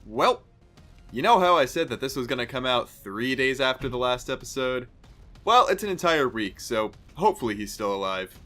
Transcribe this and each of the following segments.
Well, you know how I said that this was going to come out 3 days after the last episode? Well, it's an entire week, so hopefully he's still alive.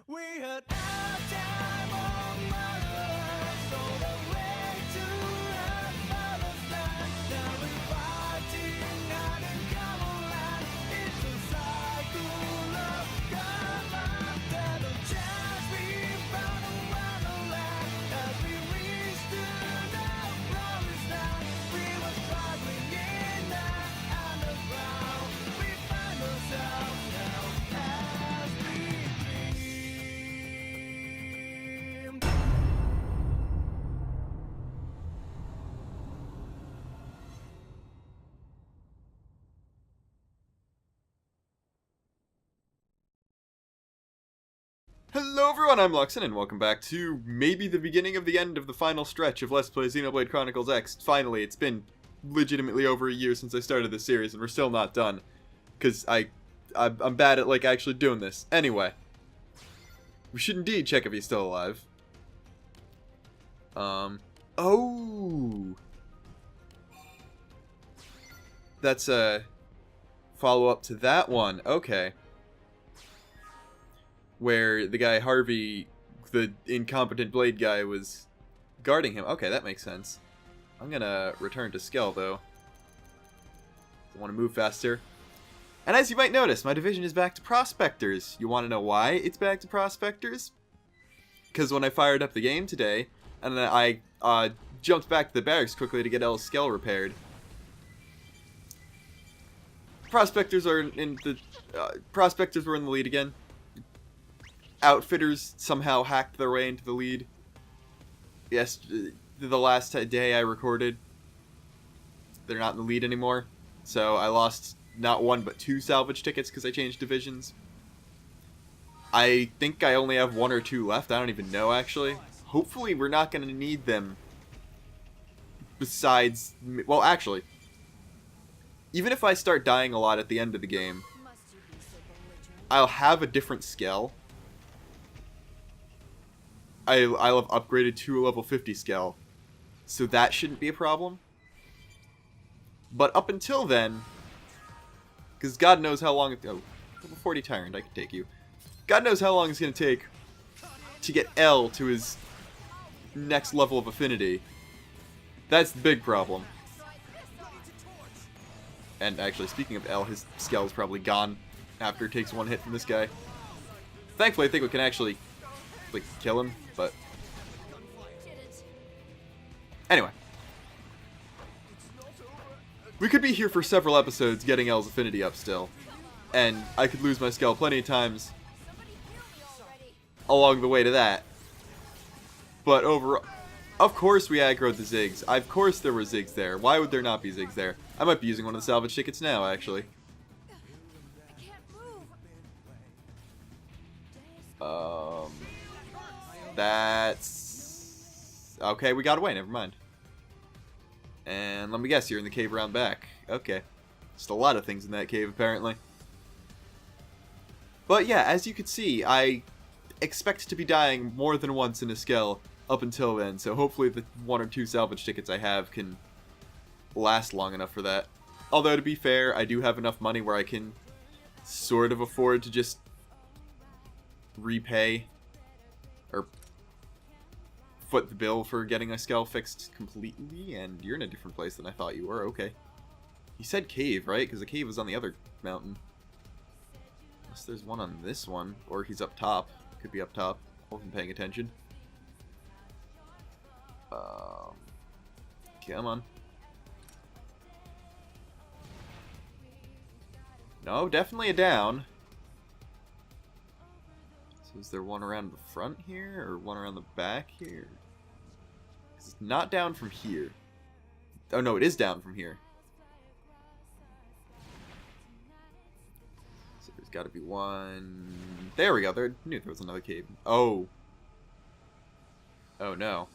We had our time on Murderess, on the way to our father's land. Now we're fighting out in Camelot. It's a cycle of combat that a chance we found around the land. As we reached the promised land, we were struggling in the underground. We find ourselves now as we Hello everyone, I'm Luxin, and welcome back to maybe the beginning of the end of the final stretch of Let's Play Xenoblade Chronicles X. Finally, it's been legitimately over a year since I started this series, and we're still not done. Because I'm bad at, actually doing this. Anyway. We should indeed check if he's still alive. Oh! That's a follow-up to that one. Okay. Where the guy Harvey, the incompetent blade guy, was guarding him. Okay, that makes sense. I'm gonna return to Skell, though. I want to move faster. And as you might notice, my division is back to Prospectors. You want to know why it's back to Prospectors? Because when I fired up the game today, and then I jumped back to the barracks quickly to get L's Skell repaired. Prospectors are in the... Prospectors were in the lead again. Outfitters somehow hacked their way into the lead. Yes, the last day I recorded, they're not in the lead anymore. So I lost not one but 2 salvage tickets because I changed divisions. I think I only have 1 or 2 left. I don't even know, actually. Hopefully we're not going to need them. Besides... Well, actually, even if I start dying a lot at the end of the game, I'll have a different Skell. I'll have upgraded to a level 50 Skell, so that shouldn't be a problem. But up until then, because God knows how long... Oh, level 40 Tyrant, I can take you. God knows how long it's going to take to get L to his next level of affinity. That's the big problem. And actually, speaking of L, his Skell is probably gone after it takes 1 hit from this guy. Thankfully, I think we can actually kill him, but anyway, we could be here for several episodes getting L's affinity up still, and I could lose my Skell plenty of times along the way to that. But of course we aggroed the Ziggs. Of course there were Ziggs there. Why would there not be Ziggs there? I might be using one of the salvage tickets now, actually. That's... Okay, we got away, never mind. And let me guess, you're in the cave around back. Okay. Just a lot of things in that cave, apparently. But yeah, as you can see, I expect to be dying more than once in a Skell up until then, so hopefully the 1 or 2 salvage tickets I have can last long enough for that. Although, to be fair, I do have enough money where I can sort of afford to just repay, or foot the bill for getting a skull fixed completely, and you're in a different place than I thought you were. Okay. You said cave, right? Because the cave was on the other mountain. Unless there's one on this one, or he's up top. Could be up top. I wasn't paying attention. Come on. No, definitely a down. So is there one around the front here, or one around the back here? 'Cause it's not down from here. Oh no, it is down from here. So there's got to be one... There we go, I knew there was another cave. Oh. Oh no.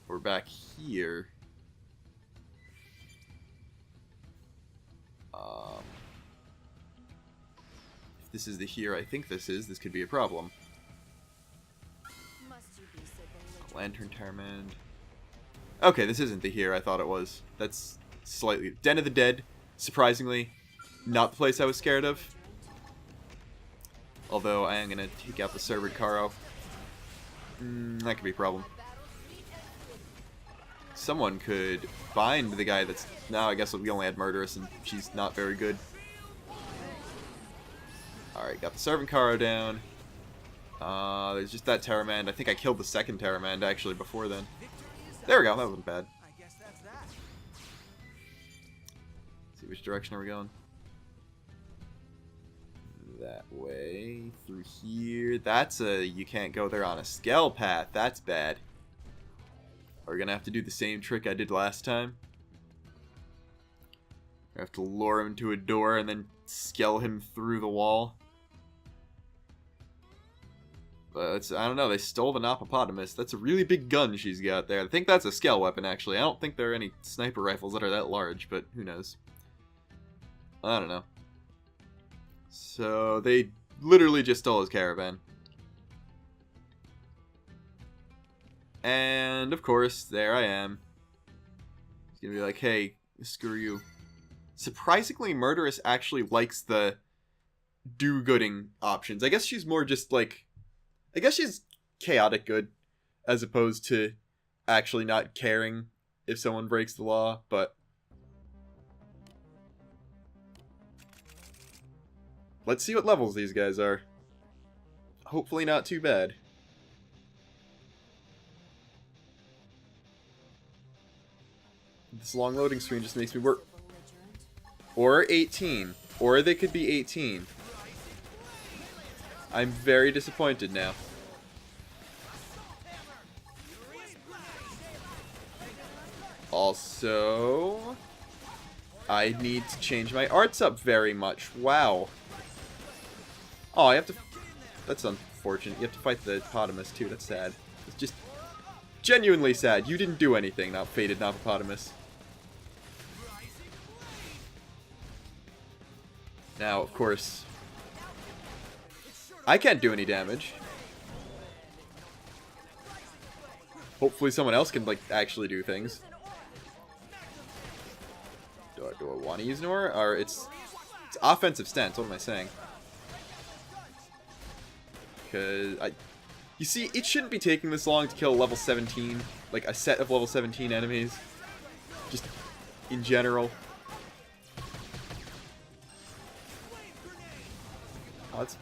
We're back here. If this is the here I think this could be a problem. Lantern Tarmand. Okay, this isn't the here I thought it was. That's slightly... Den of the Dead, surprisingly, not the place I was scared of. Although I am going to take out the Cerberus Caro. That could be a problem. Someone could bind the guy that's... Now I guess we only had Murderess and she's not very good. Alright, got the Servant Caro down. There's just that Terramand. I think I killed the second Terramand actually before then. There we go, that wasn't bad. Let's see, which direction are we going? That way. Through here. That's a... You can't go there on a scale path. That's bad. Are we gonna have to do the same trick I did last time? I have to lure him to a door and then scale him through the wall. But it's, I don't know, they stole the Noppopotamus. That's a really big gun she's got there. I think that's a scale weapon, actually. I don't think there are any sniper rifles that are that large, but who knows. I don't know. So, they literally just stole his caravan. And, of course, there I am. He's gonna be like, hey, screw you. Surprisingly, Murderess actually likes the do-gooding options. I guess she's more just, like... I guess she's chaotic good, as opposed to actually not caring if someone breaks the law, but... Let's see what levels these guys are. Hopefully not too bad. This long loading screen just makes me work. Or 18. Or they could be 18. I'm very disappointed now. Also, I need to change my arts up very much. Wow. Oh, I have to... That's unfortunate. You have to fight the Potamus too. That's sad. It's just genuinely sad. You didn't do anything, not fated Noppopotamus. Now, of course, I can't do any damage. Hopefully someone else can, like, actually do things. Do I want to use Nora? Or it's offensive stance. What am I saying? Because you see, it shouldn't be taking this long to kill level 17, like a set of level 17 enemies. Just in general. Oh, it's...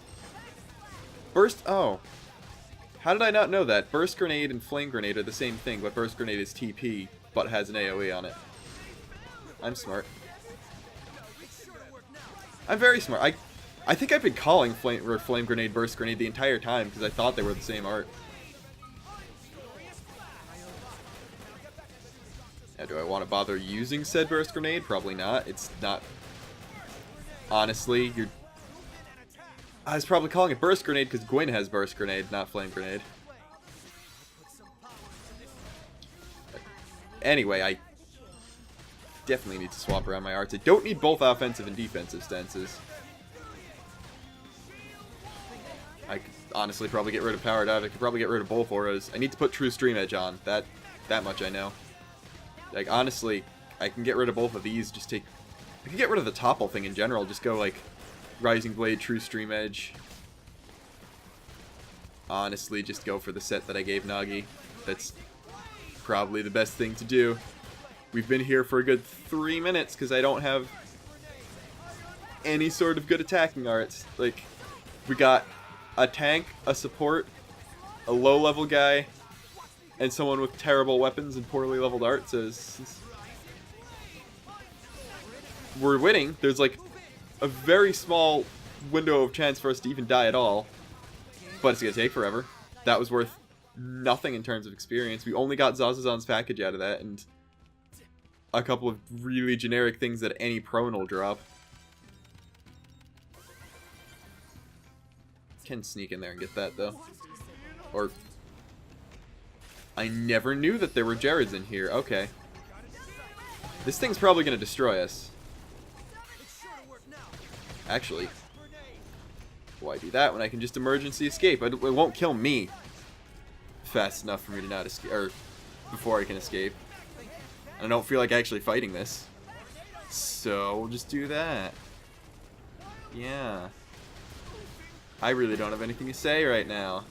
Burst... Oh. How did I not know that? Burst Grenade and Flame Grenade are the same thing, but Burst Grenade is TP, but has an AoE on it. I'm smart. I'm very smart. I think I've been calling Flame Grenade Burst Grenade the entire time, because I thought they were the same art. Now, do I want to bother using said Burst Grenade? Probably not. It's not... Honestly, you're... I was probably calling it Burst Grenade because Gwyn has Burst Grenade, not Flame Grenade. Anyway, I definitely need to swap around my arts. I don't need both offensive and defensive stances. I could honestly probably get rid of Power Dive. I could probably get rid of both auras. I need to put True Stream Edge on. That much I know. Like, honestly, I can get rid of both of these. Just take... I can get rid of the topple thing in general. Just go, like... Rising Blade, True Stream Edge. honestly just go for the set that I gave Nagi. That's probably the best thing to do. We've been here for a good 3 minutes because I don't have any sort of good attacking arts. Like, we got a tank, a support, a low-level guy, and someone with terrible weapons and poorly leveled arts. So we're winning. There's like a very small window of chance for us to even die at all, but it's gonna take forever. That was worth nothing in terms of experience. We only got Zazazan's package out of that, and a couple of really generic things that any prone will drop. Can sneak in there and get that though. Or I never knew that there were Jareds in here. Okay. This thing's probably gonna destroy us. Actually, why do that when I can just emergency escape? It won't kill me fast enough for me to not escape, or before I can escape. I don't feel like actually fighting this, so we'll just do that. Yeah. I really don't have anything to say right now.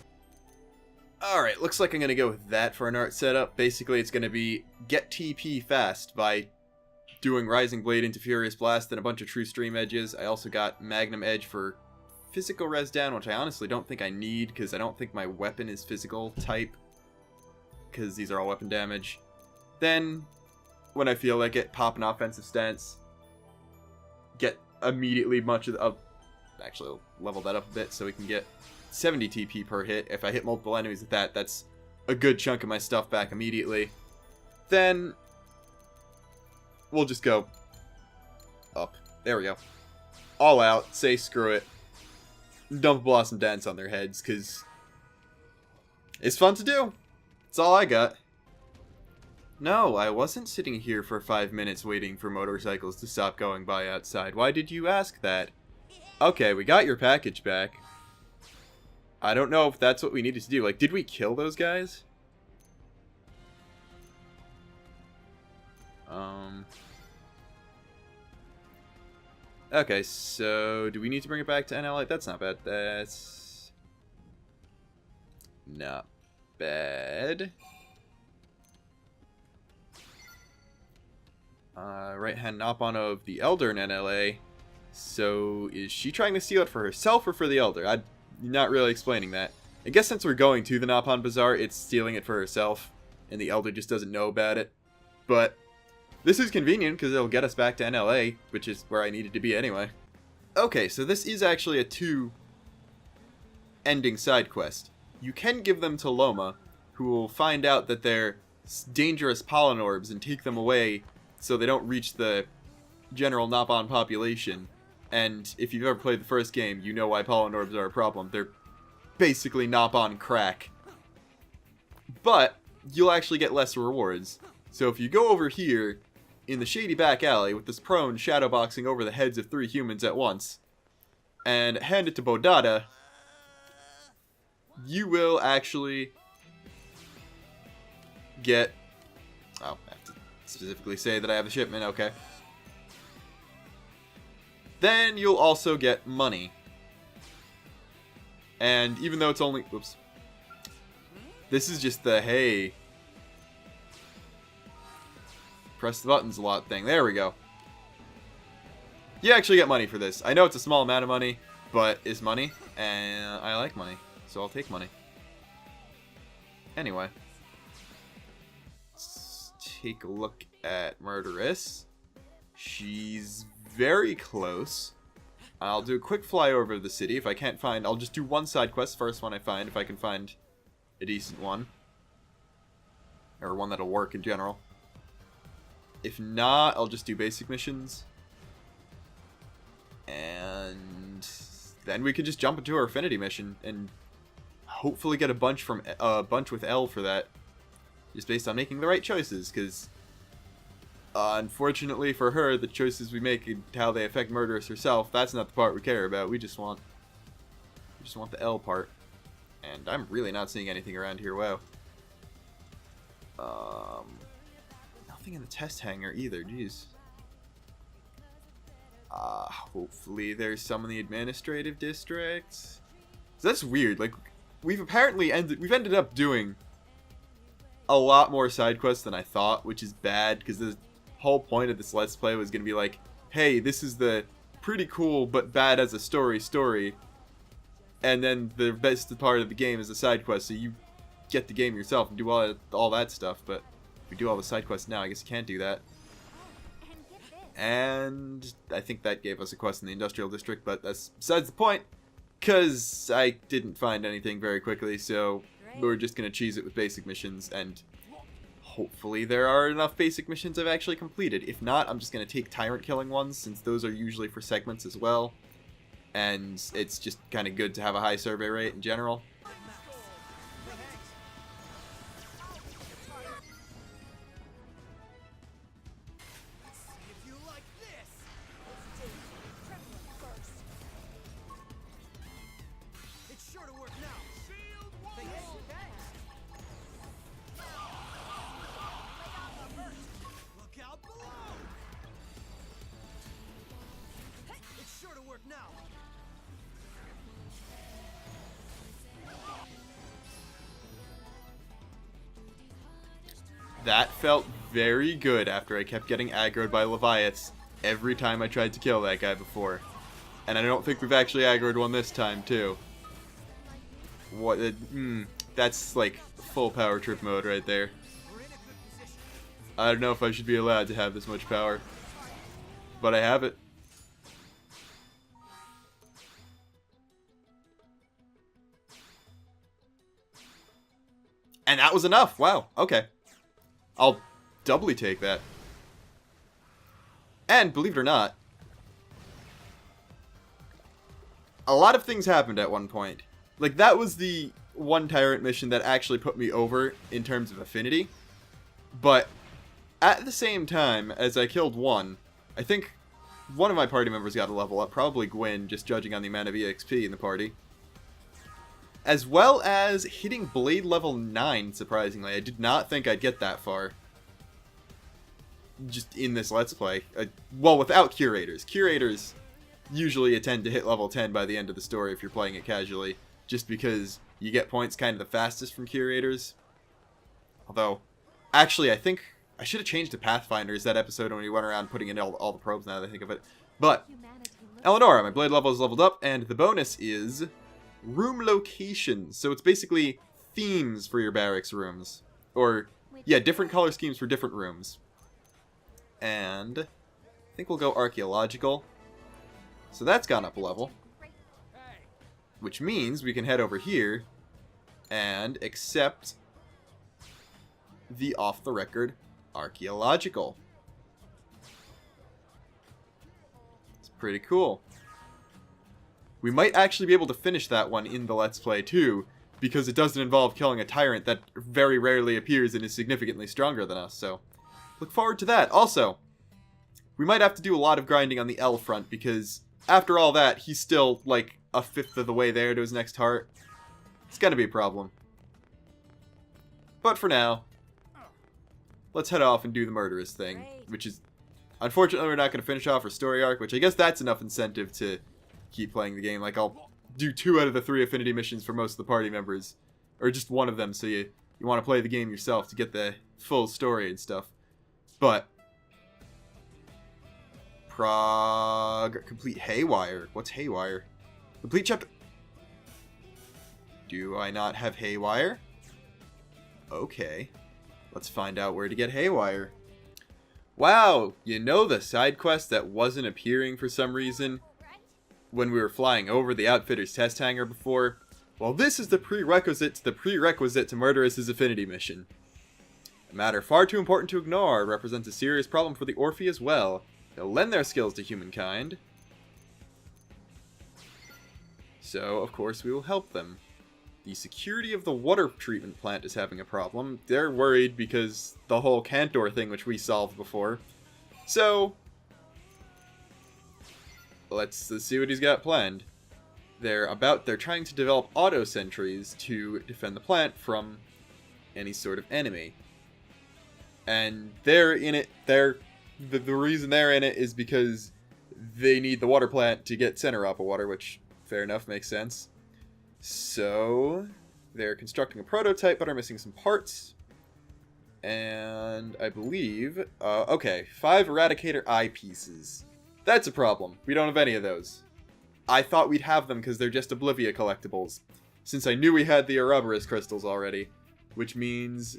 Alright, looks like I'm going to go with that for an art setup. Basically, it's going to be get TP fast by doing Rising Blade into Furious Blast and a bunch of True Stream edges. I also got Magnum Edge for physical res down, which I honestly don't think I need, because I don't think my weapon is physical type, because these are all weapon damage. Then, when I feel like it, pop an offensive stance. Get immediately much of the... actually, I'll level that up a bit so we can get 70 TP per hit. If I hit multiple enemies with that, that's a good chunk of my stuff back immediately. Then we'll just go up. There we go. All out. Say screw it. Dump Blossom Dance on their heads, because it's fun to do. That's all I got. No, I wasn't sitting here for 5 minutes waiting for motorcycles to stop going by outside. Why did you ask that? Okay, we got your package back. I don't know if that's what we needed to do. Like, did we kill those guys? Okay, so do we need to bring it back to NL? That's not bad. That's not bad. Right-hand Nopon of the Elder in NLA. So, is she trying to steal it for herself or for the Elder? I'm not really explaining that. I guess since we're going to the Nopon Bazaar, it's stealing it for herself, and the Elder just doesn't know about it. But this is convenient, because it'll get us back to NLA, which is where I needed to be anyway. Okay, so this is actually a 2-ending side quest. You can give them to Loma, who will find out that they're dangerous pollen orbs and take them away so they don't reach the general Nopon population. And if you've ever played the first game, you know why pollen orbs are a problem. They're basically Nopon crack. But you'll actually get less rewards. So if you go over here in the shady back alley with this prone shadowboxing over the heads of 3 humans at once, and hand it to Bodada, you will actually get... oh, I have to specifically say that I have the shipment, okay. Then you'll also get money. And even though it's only... whoops. This is just the, hey, press the buttons a lot thing. There we go. You actually get money for this. I know it's a small amount of money, but it's money, and I like money, so I'll take money. Anyway. Let's take a look at Murderess. She's very close. I'll do a quick flyover of the city. If I can't find, I'll just do one side quest, first one I find, if I can find a decent one. Or one that'll work in general. If not, I'll just do basic missions. And then we could just jump into our affinity mission and hopefully get a bunch with L for that. Just based on making the right choices, because unfortunately for her, the choices we make and how they affect Murderess herself, that's not the part we care about. We just want the L part. And I'm really not seeing anything around here. Wow. Nothing in the test hangar either. Jeez. Hopefully there's some in the administrative districts. So that's weird. Like, we've ended up doing a lot more side quests than I thought, which is bad, because the whole point of this Let's Play was going to be like, hey, this is the pretty cool but bad as a story, and then the best part of the game is the side quest, so you get the game yourself and do all that stuff. But if we do all the side quests now, I guess you can't do that. And I think that gave us a quest in the Industrial District, but that's besides the point, because I didn't find anything very quickly, so we're just going to cheese it with basic missions, and hopefully there are enough basic missions I've actually completed. If not, I'm just going to take tyrant killing ones, since those are usually for segments as well, and it's just kind of good to have a high survey rate in general. That felt very good after I kept getting aggroed by Leviaths every time I tried to kill that guy before. And I don't think we've actually aggroed one this time, too. What? That's like full power trip mode right there. I don't know if I should be allowed to have this much power, but I have it. And that was enough. Wow. Okay. I'll doubly take that. And, believe it or not, a lot of things happened at one point. Like, that was the one tyrant mission that actually put me over in terms of affinity. But, at the same time, as I killed one, I think one of my party members got a level up, probably Gwyn, just judging on the amount of EXP in the party. As well as hitting Blade level 9, surprisingly. I did not think I'd get that far. Just in this Let's Play. Well, without Curators. Curators usually tend to hit level 10 by the end of the story if you're playing it casually. Just because you get points kind of the fastest from Curators. Although, actually, I think I should have changed to Pathfinders that episode when we went around putting in all the probes now that I think of it. But, Eleonora, my Blade level is leveled up, and the bonus is room locations. So it's basically themes for your barracks rooms. Or, yeah, different color schemes for different rooms. And I think we'll go archaeological. So that's gone up a level. Which means we can head over here and accept the off-the-record archaeological. It's pretty cool. We might actually be able to finish that one in the Let's Play too, because it doesn't involve killing a tyrant that very rarely appears and is significantly stronger than us, so look forward to that. Also, we might have to do a lot of grinding on the L front, because after all that, he's still like a fifth of the way there to his next heart. It's gonna be a problem. But for now, let's head off and do the Murderess thing, which is, unfortunately, we're not going to finish off our story arc, which I guess that's enough incentive to keep playing the game. Like, I'll do 2 out of the 3 affinity missions for most of the party members, or just one of them, so you want to play the game yourself to get the full story and stuff. But complete Haywire. What's Haywire? Complete chapter. Do I not have Haywire? Okay. Let's find out where to get Haywire. Wow, you know the side quest that wasn't appearing for some reason when we were flying over the Outfitter's test hangar before? Well, this is the prerequisite to Murderess's affinity mission. A matter far too important to ignore, it represents a serious problem for the Orphe as well. They'll lend their skills to humankind. So, of course, we will help them. The security of the water treatment plant is having a problem. They're worried because the whole Cantor thing, which we solved before. So, let's see what he's got planned. They're trying to develop auto sentries to defend the plant from any sort of enemy. And they're in it, the reason they're in it is because they need the water plant to get center up of water, which, fair enough, makes sense. So, They're constructing a prototype, but are missing some parts. And I believe... okay, 5 Eradicator eyepieces. That's a problem. We don't have any of those. I thought we'd have them because they're just Oblivia collectibles. Since I knew we had the Ouroboros crystals already. Which means...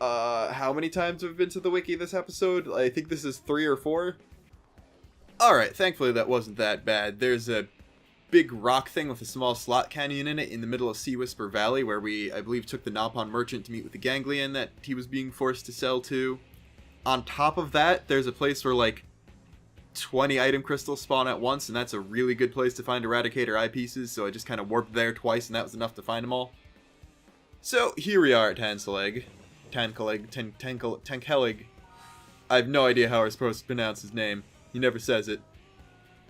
how many times have we been to the wiki this episode? I think this is 3 or 4. Alright, thankfully that wasn't that bad. There's a big rock thing with a small slot canyon in it in the middle of Sea Whisper Valley where we, I believe, took the Nalpon merchant to meet with the Ganglion that he was being forced to sell to. On top of that, there's a place where, like, 20 item crystals spawn at once, and that's a really good place to find Eradicator eyepieces, so I just kind of warped there twice, and that was enough to find them all. So, here we are at Tankelig. I have no idea how we're supposed to pronounce his name. He never says it.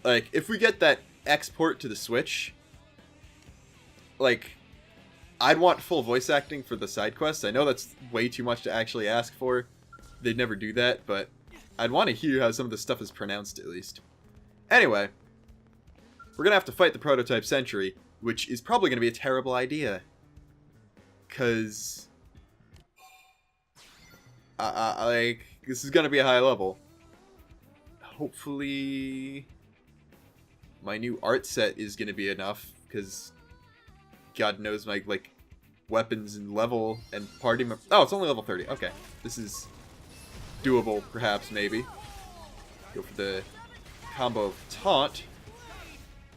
Like, if we get that export to the Switch, like, I'd want full voice acting for the side quests. I know that's way too much to actually ask for. They'd never do that, but I'd want to hear how some of the stuff is pronounced, at least. Anyway, we're gonna have to fight the prototype sentry, which is probably gonna be a terrible idea. Cause... like, this is gonna be a high level. Hopefully... my new art set is gonna be enough, because... God knows my, like, weapons and level and party... oh, it's only level 30. Okay. This is doable, perhaps, maybe. Go for the combo of Taunt.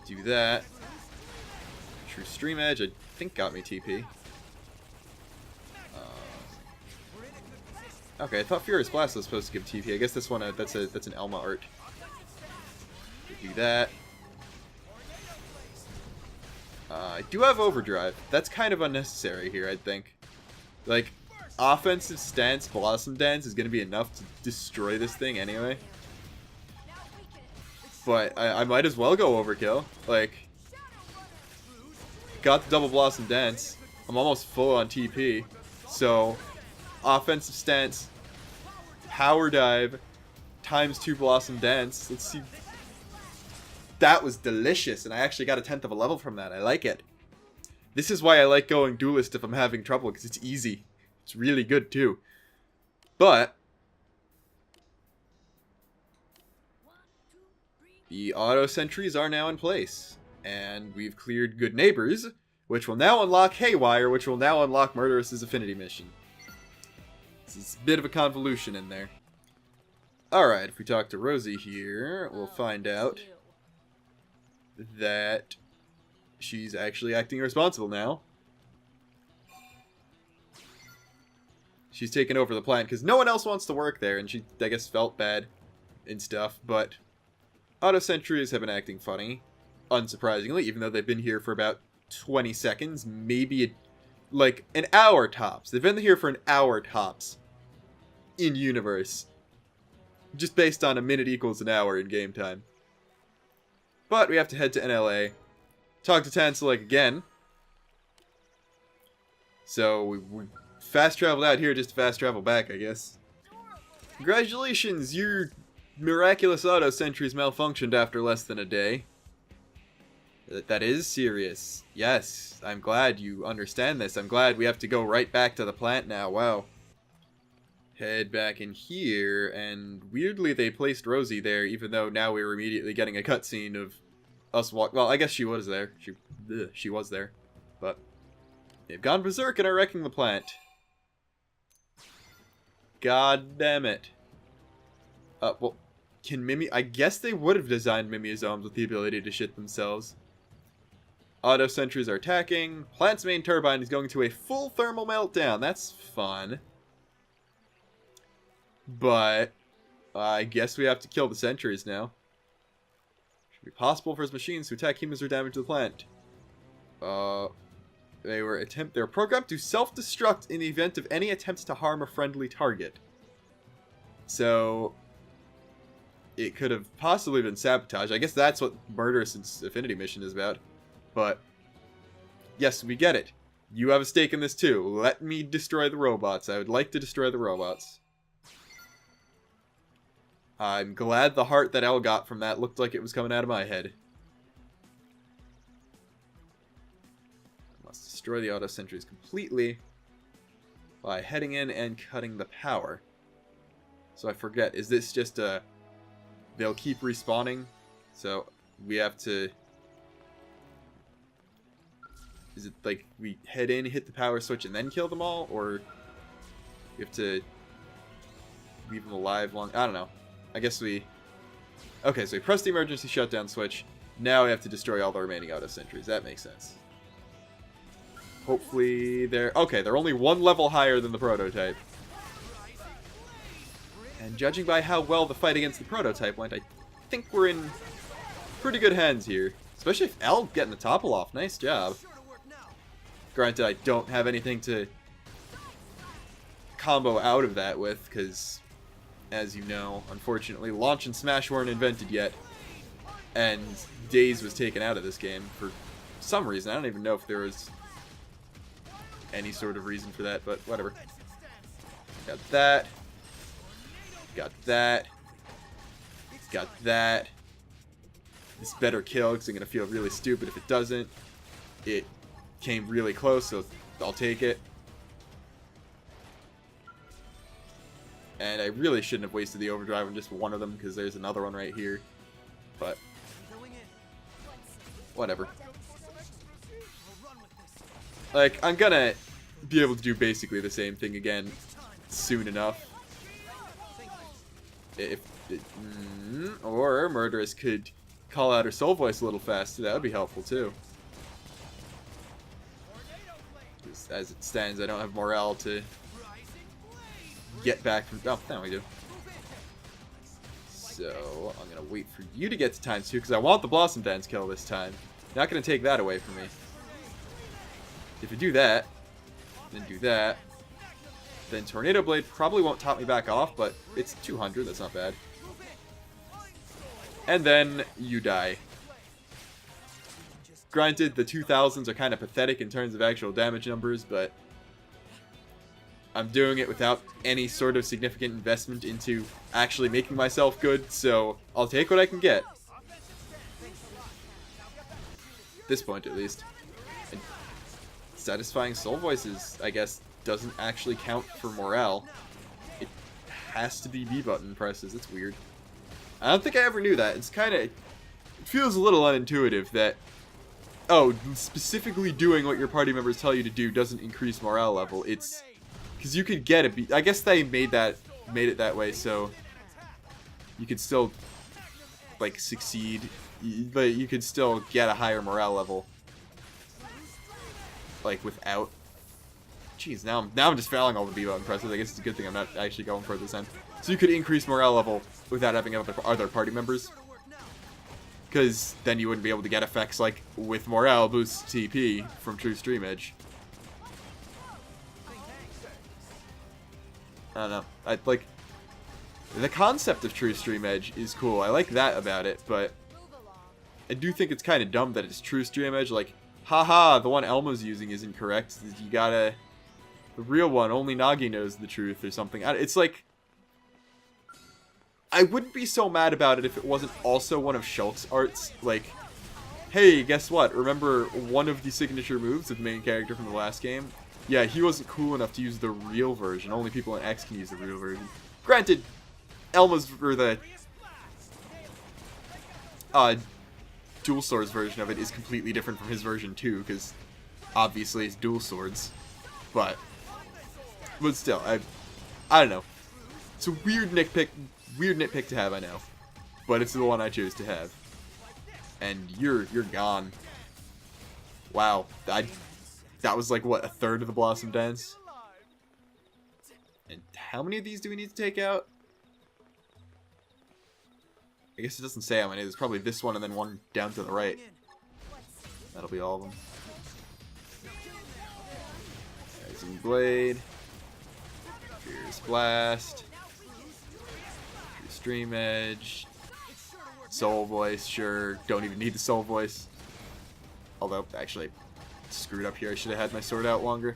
Do that. True Stream Edge, I think got me TP. Okay, I thought Furious Blast was supposed to give TP. I guess this one, that's an Elma art. Do that. I do have Overdrive. That's kind of unnecessary here, I think. Like, offensive stance, Blossom Dance is going to be enough to destroy this thing anyway. But I might as well go Overkill. Like, got the double Blossom Dance. I'm almost full on TP. So... offensive stance, power dive, times 2 Blossom Dance. Let's see. That was delicious, and I actually got a 10th of a level from that. I like it. This is why I like going Duelist if I'm having trouble, because it's easy. It's really good, too. But the auto sentries are now in place, and we've cleared Good Neighbors, which will now unlock Haywire, which will now unlock Murderess's Affinity mission. It's a bit of a convolution in there. Alright, if we talk to Rosie here, we'll find out that she's actually acting responsible now. She's taken over the plant because no one else wants to work there, and she, I guess, felt bad and stuff, but auto sentries have been acting funny, unsurprisingly, even though they've been here for about 20 seconds, maybe like an hour tops. They've been here for an hour tops in universe, just based on a minute equals an hour in game time. But we have to head to NLA, talk to Tanselig again. So we fast traveled out here just to fast travel back, I guess. Congratulations, your miraculous auto sentries malfunctioned after less than a day. That is serious. Yes, I'm glad you understand this. I'm glad we have to go right back to the plant now. Wow. Head back in here, and weirdly they placed Rosie there, even though now we were immediately getting a cutscene of us walk. Well, I guess she was there. She was there. But they've gone berserk and are wrecking the plant. God damn it. Well, can Mimi... I guess they would have designed Mimiosomes with the ability to shit themselves. Auto sentries are attacking. Plant's main turbine is going to a full thermal meltdown. That's fun. But I guess we have to kill the sentries now. Should be possible for his machines to attack humans or damage the plant. They were programmed to self-destruct in the event of any attempts to harm a friendly target. So it could have possibly been sabotage. I guess that's what Murderous' Affinity mission is about. But yes, we get it. You have a stake in this too. Let me destroy the robots. I would like to destroy the robots. I'm glad the heart that Elle got from that looked like it was coming out of my head. Let's destroy the auto sentries completely by heading in and cutting the power. So I forget, is this just a... They'll keep respawning, so we have to... Is it like we head in, hit the power switch, and then kill them all? Or we have to leave them alive long... I don't know. I guess we... Okay, so we press the emergency shutdown switch. Now we have to destroy all the remaining auto sentries. That makes sense. Hopefully they're... Okay, they're only one level higher than the prototype. And judging by how well the fight against the prototype went, I think we're in pretty good hands here. Especially if L getting the topple off. Nice job. Granted, I don't have anything to combo out of that with, because, as you know, unfortunately, launch and smash weren't invented yet. And Daze was taken out of this game for some reason. I don't even know if there was any sort of reason for that, but whatever. Got that. Got that. Got that. This better kill, because I'm going to feel really stupid if it doesn't. It came really close, so I'll take it. And I really shouldn't have wasted the overdrive on just one of them, because there's another one right here. But whatever. Like, I'm gonna be able to do basically the same thing again soon enough. If it, or Murderess could call out her soul voice a little faster, that would be helpful too. As it stands, I don't have morale to get back from... Oh, now we do. So, I'm going to wait for you to get to ×2, because I want the Blossom Dance kill this time. Not going to take that away from me. If you do that, then do that, then Tornado Blade probably won't top me back off, but it's 200, that's not bad. And then you die. Granted, the 2000s are kind of pathetic in terms of actual damage numbers, but I'm doing it without any sort of significant investment into actually making myself good, so I'll take what I can get. At this point, at least. And satisfying soul voices, I guess, doesn't actually count for morale. It has to be B button presses. It's weird. I don't think I ever knew that. It's kind of... It feels a little unintuitive that... Oh, specifically doing what your party members tell you to do doesn't increase morale level. It's... Because you could get a B... I guess they made it that way, so... You could still... Like, succeed. But you could still get a higher morale level. Like, without... Jeez, now I'm just failing all the B button presses. I guess it's a good thing I'm not actually going for it this time. So you could increase morale level without having other party members. Because then you wouldn't be able to get effects like with morale boosts TP from True Stream Edge. I don't know. I like the concept of True Stream Edge is cool. I like that about it, but I do think it's kind of dumb that it's True Stream Edge. Like, haha, the one Elma's using isn't correct. You gotta... The real one, only Nagi knows the truth or something. It's like... I wouldn't be so mad about it if it wasn't also one of Shulk's arts. Like, hey, guess what? Remember one of the signature moves of the main character from the last game? Yeah, he wasn't cool enough to use the real version. Only people in X can use the real version. Granted, Elma's, or the Dual Swords version of it is completely different from his version too, because obviously it's dual swords. But still, I don't know. It's a weird nitpick to have, I know, but it's the one I chose to have. And you're gone. Wow, that was like what, a third of the Blossom Dance. And how many of these do we need to take out? I guess it doesn't say how many. There's probably this one and then one down to the right. That'll be all of them. Rising Blade. Fierce Blast. Stream Edge. Soul Voice, sure. Don't even need the Soul Voice. Although, actually, screwed up here. I should have had my sword out longer.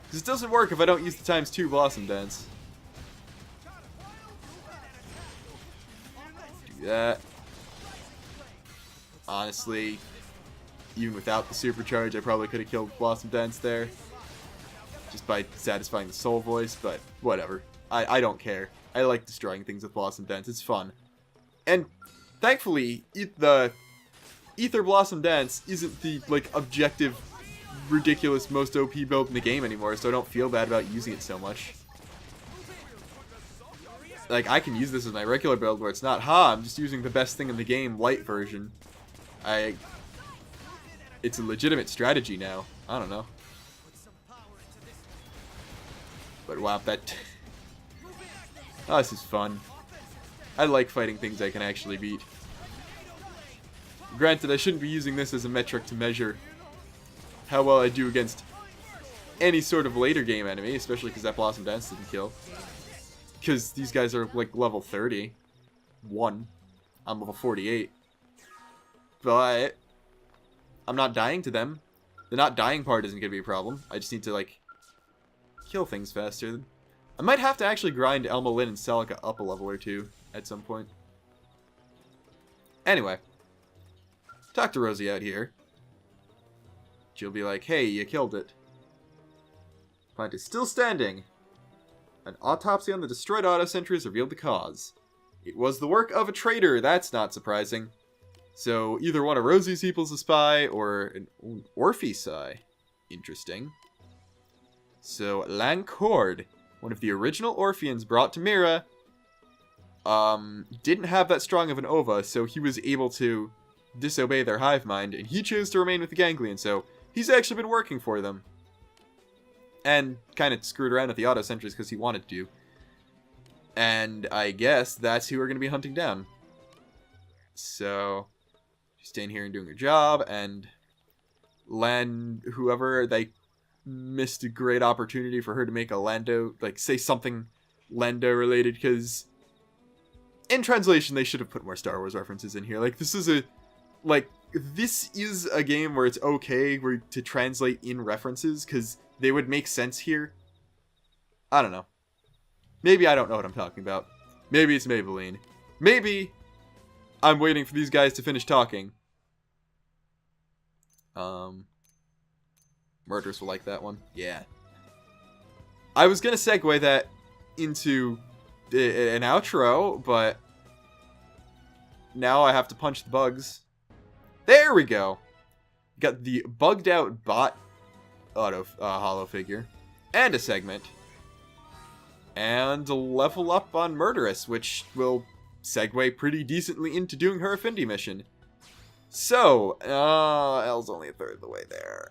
Because it doesn't work if I don't use the ×2 Blossom Dance. Do that. Honestly, even without the supercharge, I probably could have killed Blossom Dance there. Just by satisfying the soul voice, but whatever. I don't care. I like destroying things with Blossom Dance. It's fun. And thankfully, the Ether Blossom Dance isn't the, like, objective, ridiculous, most OP build in the game anymore, so I don't feel bad about using it so much. Like, I can use this as my regular build where it's not, I'm just using the best thing in the game, light version. It's a legitimate strategy now. I don't know. But wow, that... Oh, this is fun. I like fighting things I can actually beat. Granted, I shouldn't be using this as a metric to measure how well I do against any sort of later game enemy, especially because that Blossom Dance didn't kill. Because these guys are, like, level 30. I'm level 48. But I'm not dying to them. The not dying part isn't going to be a problem. I just need to, like, kill things faster. I might have to actually grind Elma Lynn and Celica up a level or two at some point. Anyway. Talk to Rosie out here. She'll be like, hey, you killed it. Plant is still standing. An autopsy on the destroyed auto sentries revealed the cause. It was the work of a traitor, that's not surprising. So, either one of Rosie's people's a spy, or an Orphe spy. Interesting. So, Lancord, one of the original Orpheans brought to Mira, didn't have that strong of an ova, so he was able to disobey their hive mind, and he chose to remain with the Ganglion, so he's actually been working for them. And kind of screwed around with the auto sentries because he wanted to. And I guess that's who we're going to be hunting down. So, she's staying here and doing her job, and whoever, they missed a great opportunity for her to make a Lando, like, say something Lando related, because in translation, they should have put more Star Wars references in here. Like, this is a game where it's okay to translate in references, because they would make sense here. I don't know. Maybe I don't know what I'm talking about. Maybe it's Maybelline. Maybe I'm waiting for these guys to finish talking. Murderess will like that one. Yeah. I was gonna segue that into an outro, but now I have to punch the bugs. There we go. Got the bugged out bot hollow figure, and a segment, and a level up on Murderess, which will segue pretty decently into doing her Affinity mission. So, Elle's only a third of the way there.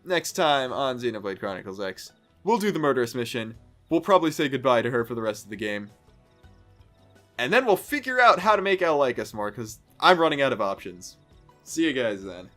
Next time on Xenoblade Chronicles X, we'll do the Murderess mission, we'll probably say goodbye to her for the rest of the game, and then we'll figure out how to make Elle like us more, because I'm running out of options. See you guys then.